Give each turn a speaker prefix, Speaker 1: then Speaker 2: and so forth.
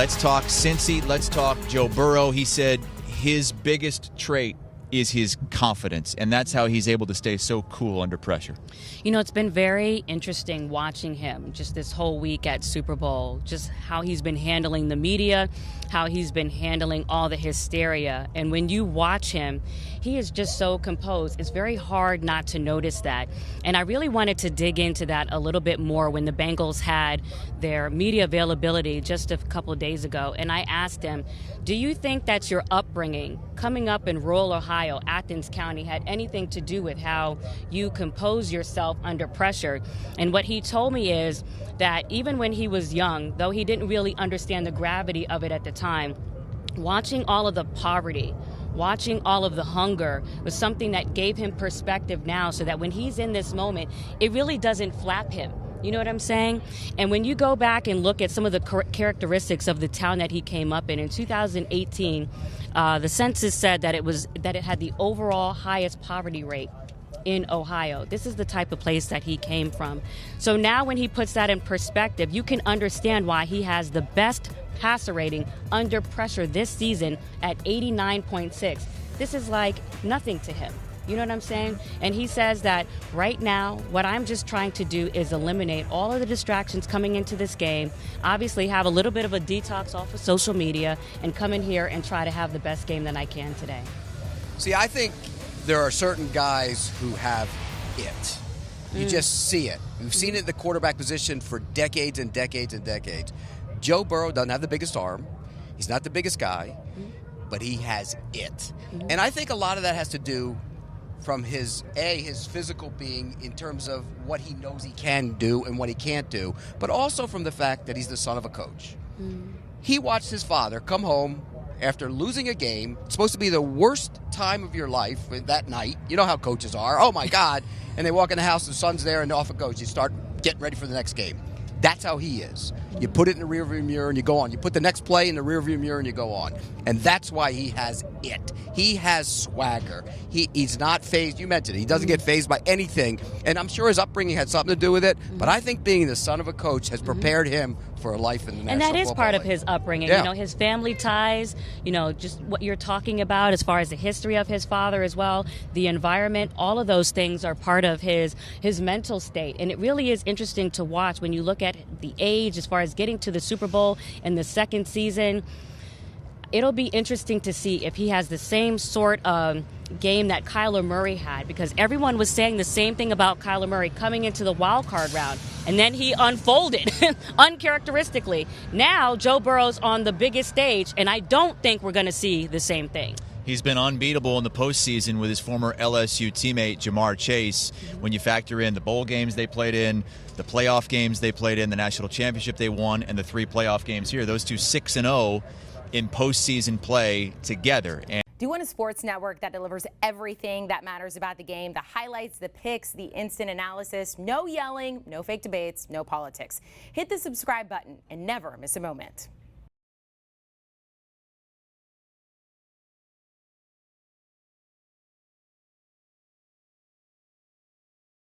Speaker 1: Let's talk Cincy. Let's talk Joe Burrow. He said his biggest trait is his confidence, and that's how he's able to stay so cool under pressure.
Speaker 2: You know, it's been very interesting watching him just this whole week at Super Bowl, just how he's been handling the media, how he's been handling all the hysteria. And when you watch him, he is just so composed. It's very hard not to notice that. And I really wanted to dig into that a little bit more when the Bengals had their media availability just a couple of days ago. And I asked him, do you think that your upbringing, coming up in rural Ohio, Athens County, had anything to do with how you compose yourself under pressure? And what he told me is that even when he was young, though he didn't really understand the gravity of it at the time, watching all of the poverty, watching all of the hunger was something that gave him perspective now, so that when he's in this moment, it really doesn't flap him. You know what I'm saying? And when you go back and look at some of the characteristics of the town that he came up in 2018, the census said that it had the overall highest poverty rate in Ohio. This is the type of place that he came from. So now when he puts that in perspective, you can understand why he has the best passer rating under pressure this season at 89.6. This is like nothing to him. You know what I'm saying? And he says that right now, what I'm just trying to do is eliminate all of the distractions coming into this game, obviously have a little bit of a detox off of social media, and come in here and try to have the best game that I can today.
Speaker 3: See, I think there are certain guys who have it. You just see it. We've seen it in the quarterback position for decades and decades and decades. Joe Burrow doesn't have the biggest arm. He's not the biggest guy, but he has it. And I think a lot of that has to do from his physical being in terms of what he knows he can do and what he can't do, but also from the fact that he's the son of a coach. He watched his father come home after losing a game. It's supposed to be the worst time of your life that night. You know how coaches are. Oh, my God. And they walk in the house, the son's there, and off it goes. You start getting ready for the next game. That's how he is. You put it in the rearview mirror and you go on. You put the next play in the rearview mirror and you go on. And that's why he has it. He has swagger. He's not fazed. You mentioned it. He doesn't get fazed by anything. And I'm sure his upbringing had something to do with it. But I think being the son of a coach has prepared him for a life in the National Football League.
Speaker 2: And that is part of his upbringing.
Speaker 3: Yeah.
Speaker 2: You know, his family ties, you know, just what you're talking about as far as the history of his father as well, the environment, all of those things are part of his mental state. And it really is interesting to watch when you look at the age as far as getting to the Super Bowl in the second season. It'll be interesting to see if he has the same sort of game that Kyler Murray had, because everyone was saying the same thing about Kyler Murray coming into the wild card round, and then he unfolded uncharacteristically. Now Joe Burrow's on the biggest stage, and I don't think we're going to see the same thing.
Speaker 1: He's been unbeatable in the postseason with his former LSU teammate Jamar Chase. When you factor in the bowl games they played in, the playoff games they played in, the national championship they won, and the 3 playoff games here, those two 6-0 in postseason play together. And
Speaker 4: Do you want a sports network that delivers everything that matters about the game? The highlights, the picks, the instant analysis, no yelling, no fake debates, no politics. Hit the subscribe button and never miss a moment.